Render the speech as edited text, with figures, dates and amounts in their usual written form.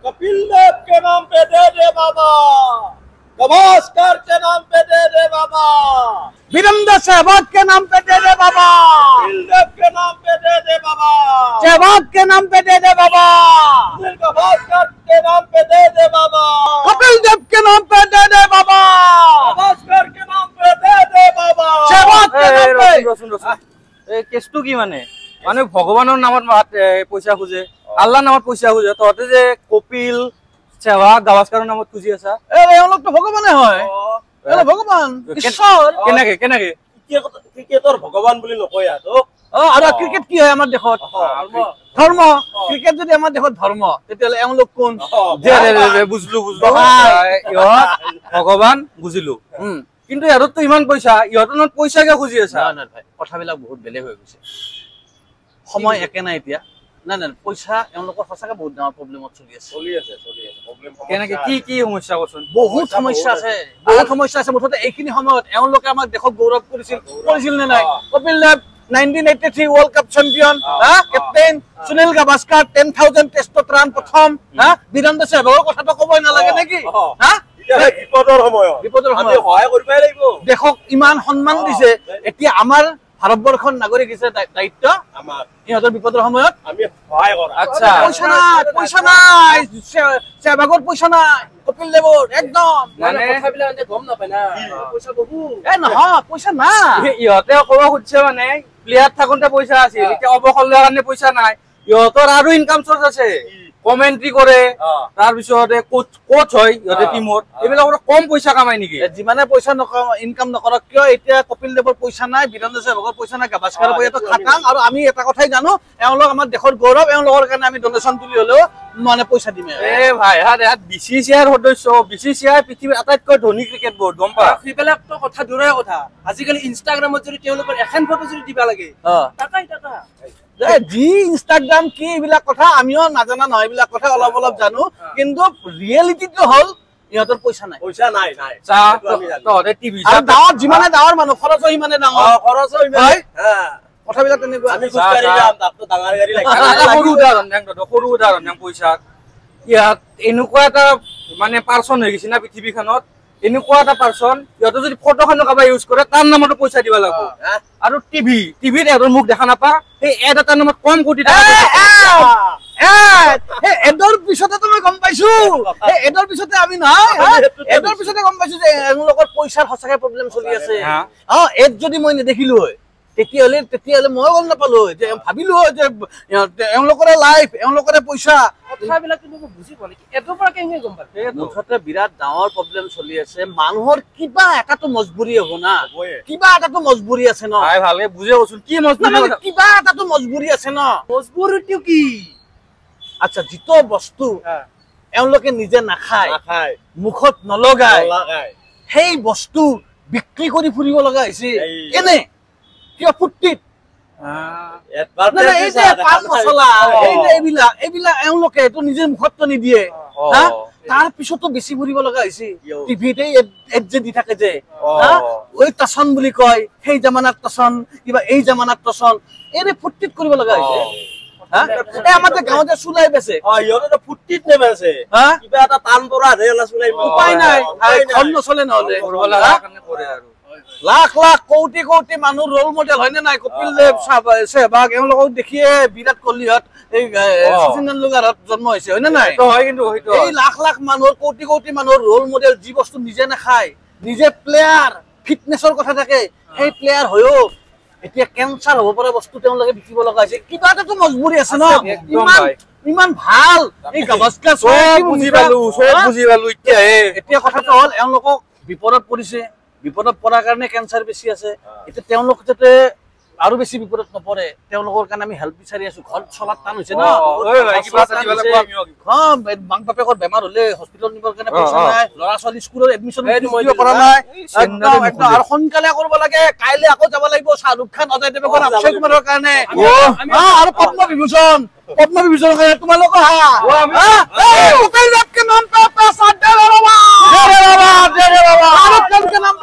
कपिल देव के नाम पे दे दे बाबा, गवास्कर के नाम पे दे दे बाबा, वीरेंद्र सहवाग के नाम पे दे दे बाबा, कपिल देव के नाम पे दे दे बाबा, सहवाग के नाम पे दे दे बाबा, गवास्कर के नाम पे दे दे बाबा, कपिल देव के नाम पे दे दे बाबा, गवास्कर के नाम पे दे दे बाबा, सहवाग के नाम पे। এই কেছটো কি মানে ভগৱানৰ নামত পইচা খুজে, আল্লাহৰ নামত পইচা খুজে, তহঁতে যে কপিল সেৱাগ গাভাস্কাৰৰ নামত খুজি আছা। এওঁলোক তো ভগৱানে হয়, ভগৱান ঈশ্বৰ। কেনেকে কেনেকে ক্ৰিকেটৰ ভগৱান বুলি নকয় তো। আৰু ক্ৰিকেট কি হয় আমাৰ দেশত? ধৰ্ম। ক্ৰিকেট যদি আমাৰ দেশত ধৰ্ম, তেতিয়াহ'লে এওঁলোক কোন? বুজলো ইহঁত ভগৱান বুজিলো, কিন্তু ইহঁততো ইমান পইচা, ইহঁতৰ নামত পইচা কিয় খুজি আছা? কথাবিলাক বহুত বেলেগ হৈ গৈছে, সময় একে নাই এতিয়া। নাই নাই, পইচা এওঁলোকৰ সঁচাকে বহুত ডাঙৰ প্ৰব্লেমত চলি আছে। কেনেকে কি কি সমস্যা কচোন? বহুত সমস্যা আছে, বহুত সমস্যা আছে। মুঠতে এইখিনি সময়ত এওঁলোকে আমাক দেশক গৌৰৱ কৰিছিল নে নাই? Kapil Dev 1983 world cup champion, captain Sunil Gavaskar 10,000 টেষ্টত ৰান প্ৰথম, বীৰেন্দ্ৰ সেহৱাগৰ কথাটো ক'বই নালাগে নেকি? বিপদৰ সময়ত সহায় কৰিবই লাগিব। দেশক ইমান সন্মান দিছে, এতিয়া আমাৰ ভাৰতবৰ্ষৰ নাগৰিক হিচাপে দায়িত্ব ইহঁতৰ বিপদৰ সময়ত আমি সহায় কৰা। আচ্ছা, পইচা নাই, পইচা নাই, সেহৱাগৰ পইচা নাই, কপিল দেৱৰ একদম মানে গম নাপায় না, পইচা বহুত নহয়, পইচা নাই। ইহঁতে ক'ব খুজিছে মানে প্লেয়াৰ থাকোতে পইচা আছিল, এতিয়া অৱসৰ লোৱাৰ কাৰণে পইচা নাই। ইহঁতৰ আৰু ইনকাম চৰ্চ আছে, কমেন্ট্ৰি কৰে, তাৰপিছতে কোচ হয় ইহঁতে টিমত, এইবিলাক কম পইচা কামাই নেকি? যিমানে পইচা ইনকাম নকৰক কিয়, এতিয়া কপিল দেৱৰ পইচা নাই, বীৰেন্দ্ৰ সেহৱাগৰ পইচা নাই, গাভাস্কাৰৰ পইচাটো খাটাং। আৰু আমি এটা কথাই জানো, এওঁলোক আমাৰ দেশৰ গৌৰৱ, এওঁলোকৰ কাৰণে আমি ডনেশ্যন তুলি হলেও মানে পইচা দিম। ভাই BCCIৰ সদস্য, BCCI পৃথিৱীৰ আটাইতকৈ ধনী ক্ৰিকেট বোৰ্ড, গম পা? সেইবিলাকতো কথা দূৰৰে কথা, আজিকালি ইনষ্টাগ্ৰামত যদি তেওঁলোকৰ এখন ফটো যদি দিবা লাগে, টাকাই টাকা। যি ইনষ্টাগ্ৰাম কি এইবিলাক কথা আমিও নাজানা নহয়, এইবিলাক কথা অলপ অলপ জানো, কিন্তু ৰিয়েলিটিটো হল ইহঁতৰ পইচা নাই। পইচা নাই নাই। তহঁতে টিভি গাঁৱত যিমানে ডাঙৰ মানুহ খৰচ সিমানে ডাঙৰ, খৰচ কথাবিলাক তেনেকুৱা। আমি খোজকাঢ়ি যাম, তাততো ডাঙৰ গাড়ী লাগে। সৰু উদাহৰণ পইচা। ইয়াত এনেকুৱা এটা মানে পাৰ্চন হৈ গৈছে না পৃথিৱীখনত, এনেকুৱা এটা পাৰ্চন, সিহঁতে যদি ফটোখনো কাৰোবাৰ ইউজ কৰে তাৰ নামতো পইচা দিব লাগিব। আৰু টিভিত এডৰ মুখ দেখা নাপা, সেই এড এটাৰ নামত কম কোটি টকা। এডৰ পিছতে মই গম পাইছো, এডৰ পিছতে আমি নহয়, এডৰ পিছতে গম পাইছো যে এওঁলোকৰ পইচাৰ সঁচাকে প্ৰব্লেম চলি আছে। এড যদি মই নেদেখিলো হয় তেতিয়াহ'লে মই গম নাপালো যে, ভাবিলো হয় যে এওঁলোকৰে লাইফ, এওঁলোকৰে পইচা। কথাবিলাক কিন্তু বুজি পোৱা নাই, এডৰ পৰা কেনেকৈ গম পালে? মুঠতে বিৰাট ডাঙৰ প্ৰব্লেম চলি আছে। মানুহৰ কিবা এটাতো মজবুৰি হ'ব না, কিবা এটাতো মজবুৰি আছে ন। ভালকে বুজে কচোন, কি মজবুৰি? কিবা এটাতো মজবুৰি আছে ন। মজবুৰিটো কি? আচ্ছা, যিটো বস্তু এওঁলোকে নিজে নাখায়, মুখত নলগায়, সেই বস্তু বিক্ৰী কৰি ফুৰিব লগা হৈছে। এনে কিয় ফুৰ্তিত এইবিলাক এওঁলোকে নিজে মুখতটো নিদিয়ে, তাৰ পিছতো বেছি ফুৰিব লগা হৈছে। টিভিতে এড যে দি থাকে যে, ওই টচন বুলি কয়, সেই জামানাত টচন, কিবা এই জামানাত টচন, এনে ফুৰ্তিত কৰিব লগা হৈছে। আমাৰ গাঁৱতে চুলাই বেচে, ফুৰ্তিত নেবেচে, কিবা এটা টান পৰা চুলাই, উপায় নাই, ঘৰ নচলে নহলে। লাখ লাখ কোটি কোটি মানুহ ৰোল মডেল হয়নে নাই? কপিল দেৱ, সেহৱাগ, এওঁলোকক দেখিয়ে বিৰাট কোহলিহঁত, এই শচীন তেণ্ডুলকাৰহঁত জন্ম হৈছে হয়নে নাই? এই লাখ লাখ মানুহৰ, কোটি কোটি মানুহৰ ৰোল মডেল, যি বস্তু নিজে নাখায়, নিজে প্লেয়াৰ, ফিটনেছৰ কথা থাকে, সেই প্লেয়াৰ হৈও এতিয়া কেঞ্চাৰ হ'ব পৰা বস্তু তেওঁলোকে বিকিব লগা হৈছে। কিবা এটাতো মজবুৰি আছে ন। ইমান ভাল এই গাভাস্কাৰ, এতিয়া কথাটো হ'ল এওঁলোকক বিপদত পৰিছে, বিপদত পৰাৰ কাৰণে কেঞ্চাৰ বেছি আছে। এতিয়া তেওঁলোক যাতে আৰু বেছি বিপদত নপৰে, তেওঁলোকৰ কাৰণে আমি হেল্প বিচাৰি আছো। ঘৰ চলাত টান হৈছে ন, মাক বাপেকৰ বেমাৰ হলে হস্পিটেল নিবৰ কাৰণে পইচা নাই, ল'ৰা ছোৱালী স্কুলৰ এডমিশ্যন কৰা নাই, আৰু সোনকালে কৰিব লাগে। কাইলে আকৌ যাব লাগিব শ্বাহৰুখ খান, অজয় দেৱগন, অক্ষয় কুমাৰৰ কাৰণে, আৰু পদ্ম বিভূষণ কাৰণে তোমালোক নাম